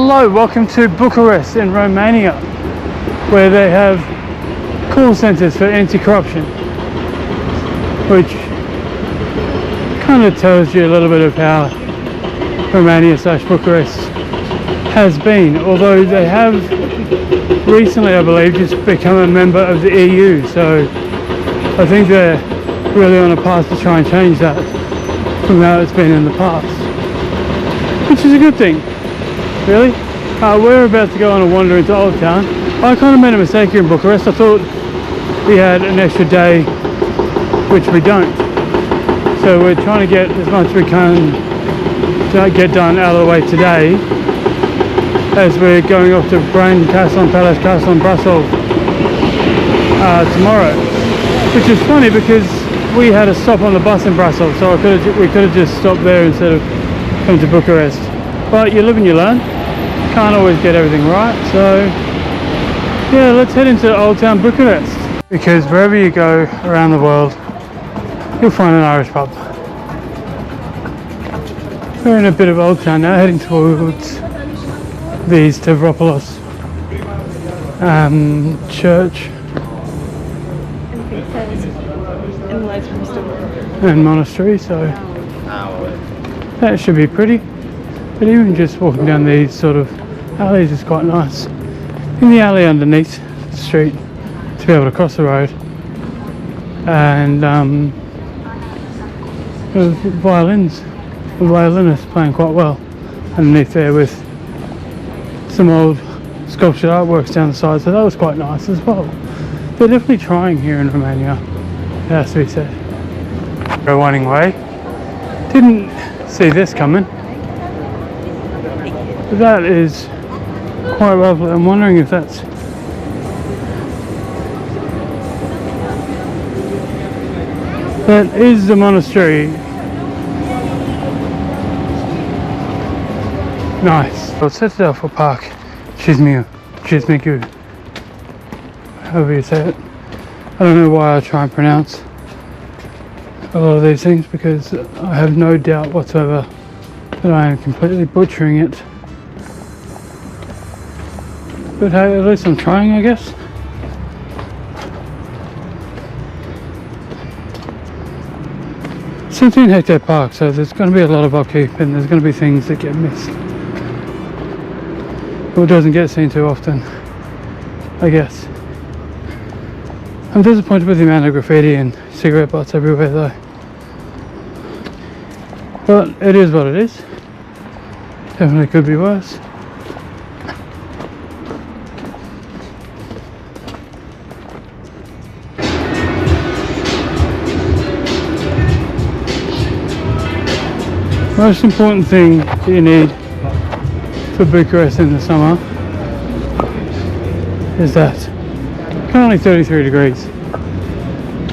Hello, welcome to Bucharest in Romania, where they have call centres for anti-corruption, which kind of tells you a little bit of how Romania / Bucharest has been, although they have recently, I believe, just become a member of the EU, so I think they're really on a path to try and change that from how it's been in the past, which is a good thing, really. We're about to go on a wander into Old Town. I kind of made a mistake here in Bucharest. I thought we had an extra day, which we don't. So we're trying to get as much as we can to get done out of the way today, as we're going off to Brand Castle and Palace Castle in Brussels tomorrow. Which is funny because we had a stop on the bus in Brussels, so we could have just stopped there instead of coming to Bucharest. But you live and you learn. Can't always get everything right, so yeah, let's head into Old Town Bucharest, because wherever you go around the world you'll find an Irish pub. We're in a bit of Old Town now, heading towards the Stavropoulos church and monastery, so that should be pretty. But even just walking down these sort of alleys is quite nice. In the alley underneath the street to be able to cross the road, and the violinist playing quite well underneath there with some old sculptured artworks down the side, so that was quite nice as well. They're definitely trying here in Romania, it has to be said. We're winding way. Didn't see this coming. But that is quite lovely. I'm wondering if that is the monastery. Nice. I'll set it up for Park Chismicu, however you say it. I don't know why I try and pronounce a lot of these things, because I have no doubt whatsoever that I am completely butchering it. But hey, at least I'm trying, I guess. It's 17 hectare park, so there's going to be a lot of upkeep and there's going to be things that get missed, or doesn't get seen too often, I guess. I'm disappointed with the amount of graffiti and cigarette butts everywhere though. But it is what it is. Definitely could be worse. Most important thing that you need for Bucharest in the summer is that currently 33 degrees,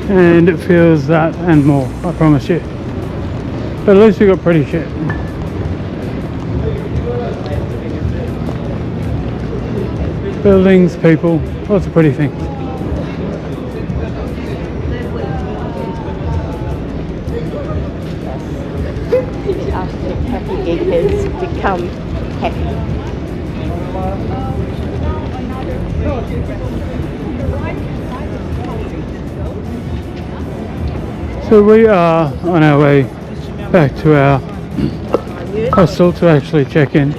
and it feels that and more, I promise you. But at least we got pretty shit. Buildings, people, lots of pretty things. Happy acres become happy. So we are on our way back to our hostel to actually check in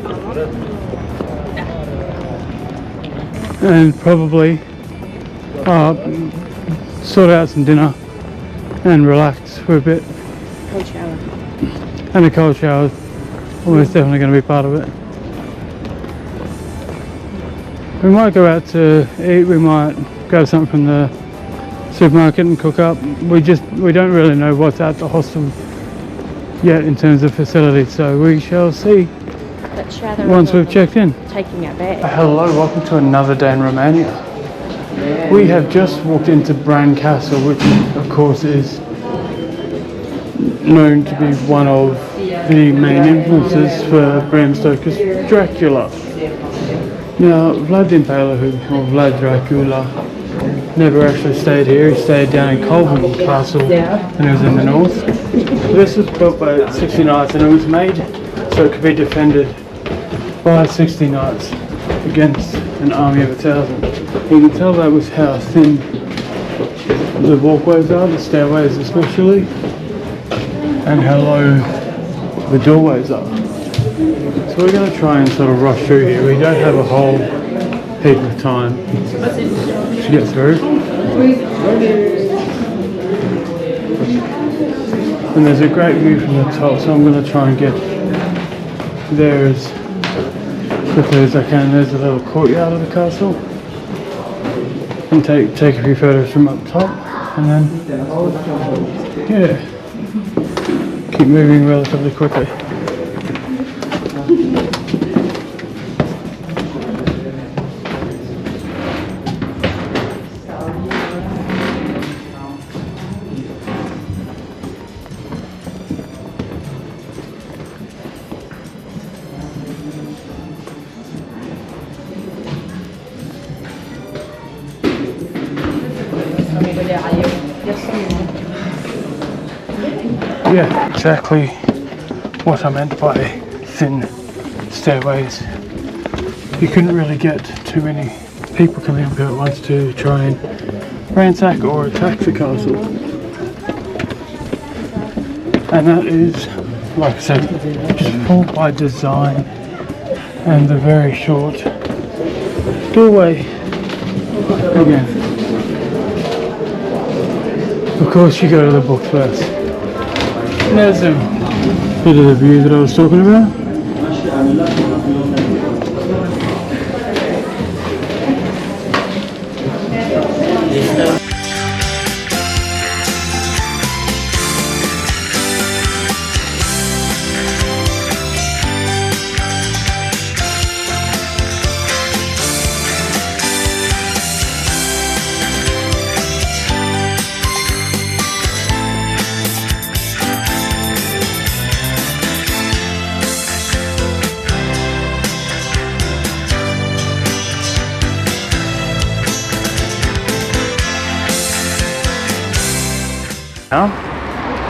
and probably sort out some dinner and relax for a bit. Cold shower. And a cold shower, almost definitely going to be part of it. We might go out to eat, we might grab something from the supermarket and cook up. We don't really know what's at the hostel yet in terms of facilities, so we shall see once we've checked in. Taking our bag. Hello, welcome to another day in Romania. We have just walked into Brand Castle, which of course is known to be one of the main influences for Bram Stoker's Dracula. Now, Vlad the Impaler, or Vlad Dracula, never actually stayed here. He stayed down in Colvin Castle, and it was in the north. This was built by 69th, and it was made so it could be defended by 60 knights against an army of 1,000. You can tell that was how thin the walkways are, the stairways especially, and how low the doorways are. So we're going to try and sort of rush through here. We don't have a whole heap of time to get through. And there's a great view from the top, so I'm going to try and get there as quickly as I can. There's a little courtyard of the castle. And take a few photos from up top, and then, yeah, keep moving relatively quickly. Yeah, exactly what I meant by thin stairways. You couldn't really get too many people coming up here at once to try and ransack or attack the castle. And that is, like I said, just all by design, and the very short doorway again. Of course you go to the book first. There's a bit of the view that I was talking about.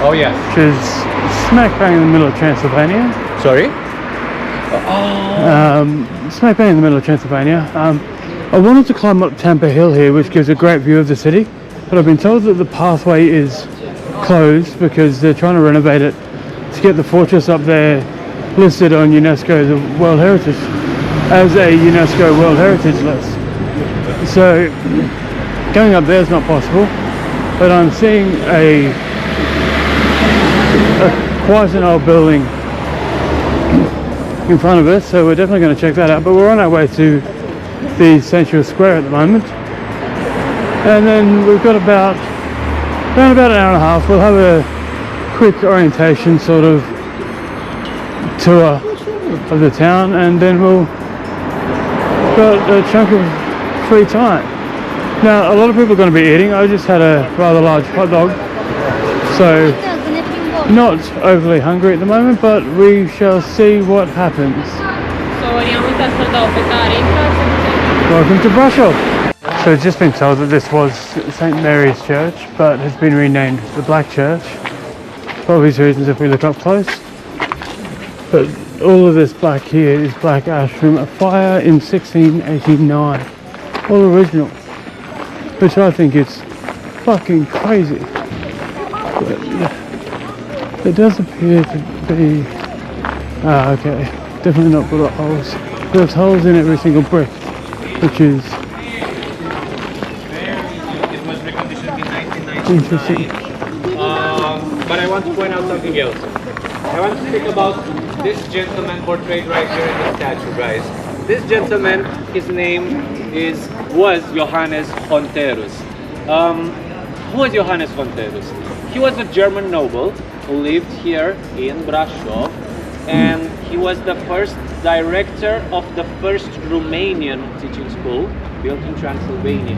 Oh yes. Which is smack bang in the middle of Transylvania. Sorry? Smack bang in the middle of Transylvania. I wanted to climb up Tampa Hill here, which gives a great view of the city, but I've been told that the pathway is closed because they're trying to renovate it to get the fortress up there listed on UNESCO's World Heritage as a UNESCO World Heritage list. So going up there is not possible, but I'm seeing quite an old building in front of us, so we're definitely going to check that out. But we're on our way to the Central Square at the moment, and then we've got around about an hour and a half. We'll have a quick orientation sort of tour of the town, and then we'll got a chunk of free time. Now a lot of people are going to be eating. I just had a rather large hot dog, so not overly hungry at the moment, but we shall see what happens. Welcome to Brussels. So it's just been told that this was St. Mary's Church, but has been renamed the Black Church for obvious reasons if we look up close. But all of this black here is black ash from a fire in 1689, all original, which I think is fucking crazy. But it does appear to be okay, definitely not bullet holes. There's holes in every single brick, which is It was reconditioned in 1999. interesting. But I want to point out something else. I want to speak about this gentleman portrayed right here in the statue, guys. This gentleman, his name was Johannes Honterus. Who was Johannes Honterus? He was a German noble who lived here in Brașov, and he was the first director of the first Romanian teaching school built in Transylvania.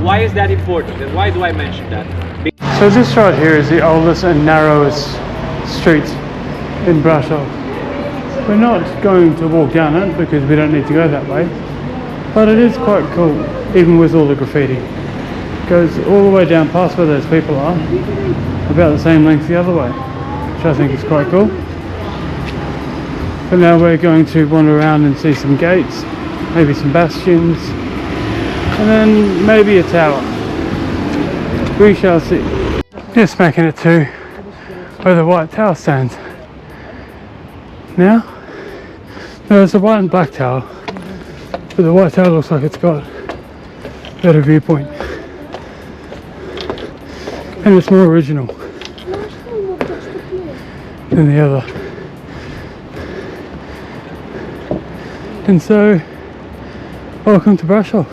Why is that important, and why do I mention that? So this right here is the oldest and narrowest street in Brașov. We're not going to walk down it because we don't need to go that way, but it is quite cool, even with all the graffiti. It goes all the way down past where those people are, about the same length the other way, which I think is quite cool. But now we're going to wander around and see some gates, maybe some bastions, and then maybe a tower. We shall see. Just making it to where the white tower stands. Now, there's a white and black tower, but the white tower looks like it's got a better viewpoint. And it's more original than the other. And so, welcome to Brasov.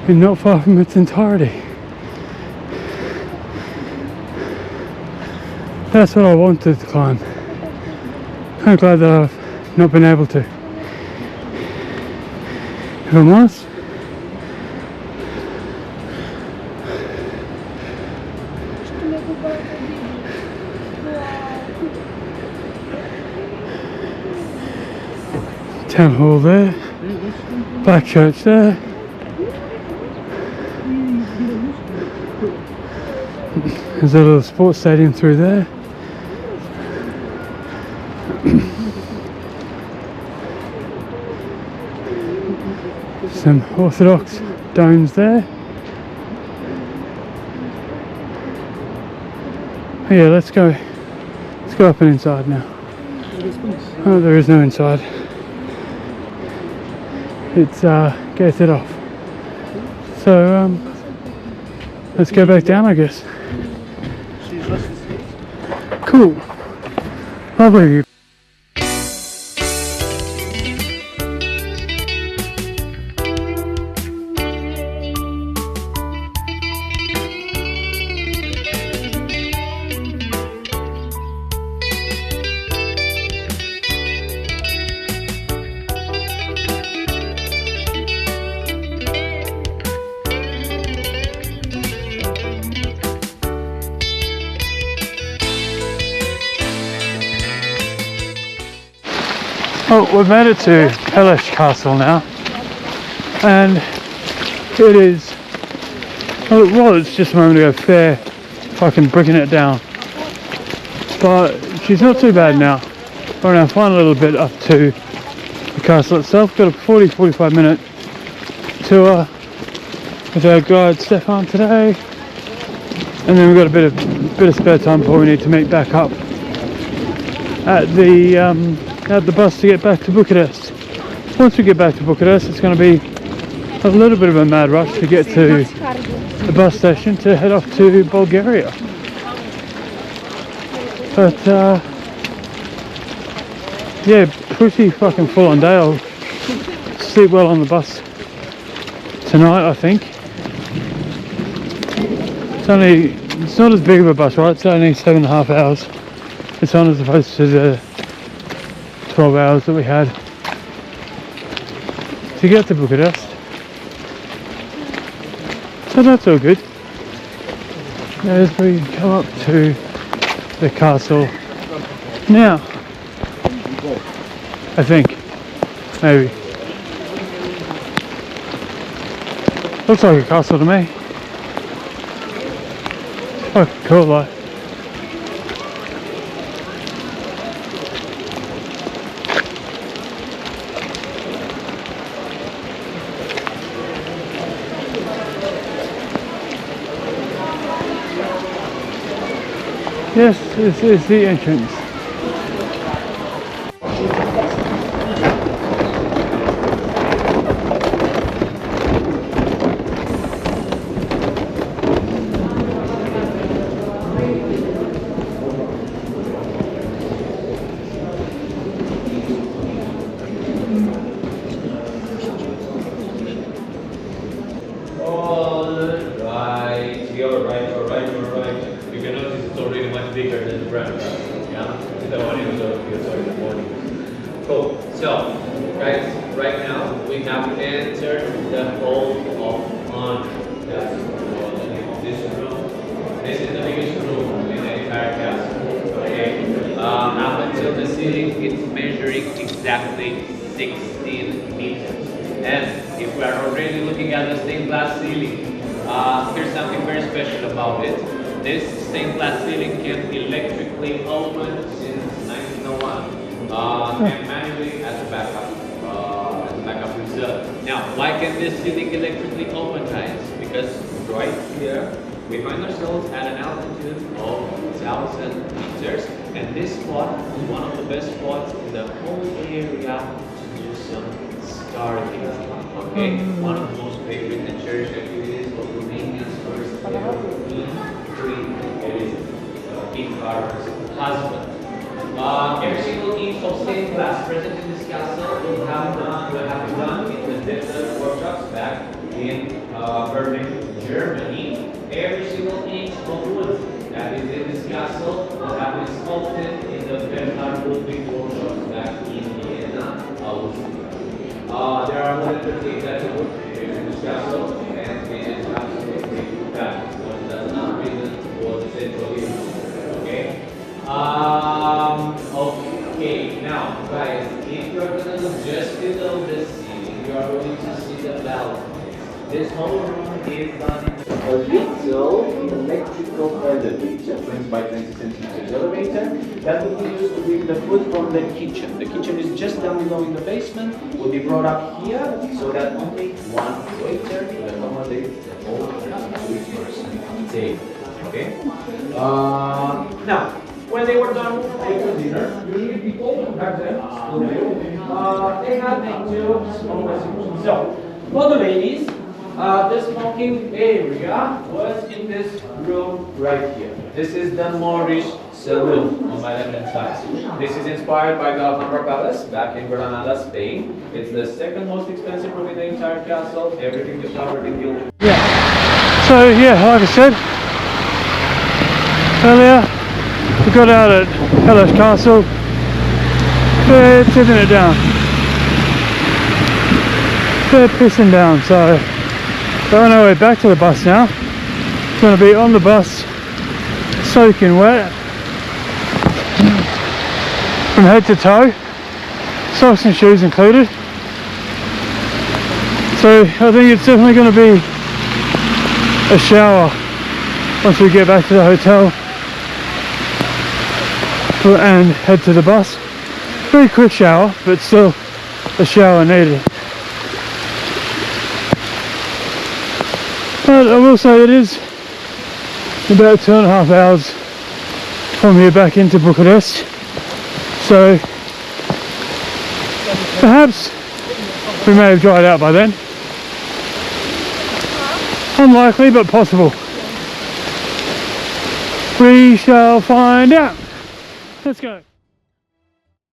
You're not far from its entirety. That's what I wanted to climb. I'm glad that I've not been able to. If I'm honest, town hall there, black church there. There's a little sports stadium through there. Some Orthodox domes there. Oh yeah, let's go up and inside now. Oh, there is no inside. It's gated off. So let's go back down, I guess. Cool. Lovely. Oh, we've made it to Pelesh Castle now, and it is, well it was just a moment ago, fair fucking bricking it down, but she's not too bad now. We're now flying a little bit up to the castle itself. Got a 40-45 minute tour with our guide Stefan today, and then we've got a bit of spare time before we need to meet back up at the bus to get back to Bucharest. Once we get back to Bucharest, it's going to be a little bit of a mad rush to get to the bus station to head off to Bulgaria. But yeah, pretty fucking full on day. I'll sleep well on the bus tonight, I think. It's not as big of a bus, right? It's only 7.5 hours. It's on as opposed to the 12 hours that we had to get to Bucharest. So that's all good. As we come up to the castle now, I think, maybe. Looks like a castle to me. Fucking cool, like. Yes, this is the entrance. Cool. So, guys, right now we have entered the Hall of Honor. That's this room. This is the biggest room in the entire castle. Okay. Up until the ceiling, it's measuring exactly 16 meters. And if we are already looking at the stained glass ceiling, here's something very special about it. This stained glass ceiling can electrically open since 1990. additional one, and manually as a backup reserve. Now, why can this ceiling electrically open, guys? Because right here we find ourselves at an altitude of 1,000 meters, and this spot is one of the best spots in the whole area to do some stargazing. Okay, one of the most favorite and cherished activities of Romania's first ever Queen Elizabeth, King Carlos' husband. Every single inch of stained glass present in this castle will have been done in the desert workshops back in Berlin, Germany. Every single inch of wood that is in this castle will have been sculpted in the Bernhard Ludwig workshops back in Vienna, Austria. There are more than 38 types of wood in this castle, and it is absolutely fabulous. One does not reason for the central use. Okay? Okay, now guys, if you're gonna look just below the ceiling, you are going to see the balcony. This whole room is done in a little electrical elevator, 20 by 20 centimeters elevator, that will be used to bring the food from the kitchen. The kitchen is just down below in the basement, will be brought up here so that only one waiter will accommodate the whole 32-person table. Okay? Now, when they were done with dinner, usually people back then, they had two small restrooms. So, for the ladies, the smoking area was in this room right here. This is the Moorish saloon on my left-hand side. This is inspired by the Alhambra Palace back in Granada, Spain. It's the second most expensive room in the entire castle. Everything is covered in gilded. Yeah. So yeah, like I said earlier, we got out at Palace Castle. They're tipping it down. They're pissing down, so we're on our way back to the bus now. It's going to be on the bus, soaking wet from head to toe, socks and shoes included. So I think it's definitely going to be a shower once we get back to the hotel and head to the bus. Very quick shower, but still a shower needed. But I will say it is about 2.5 hours from here back into Bucharest, so perhaps we may have dried out by then. Unlikely, but possible. We shall find out. Let's go.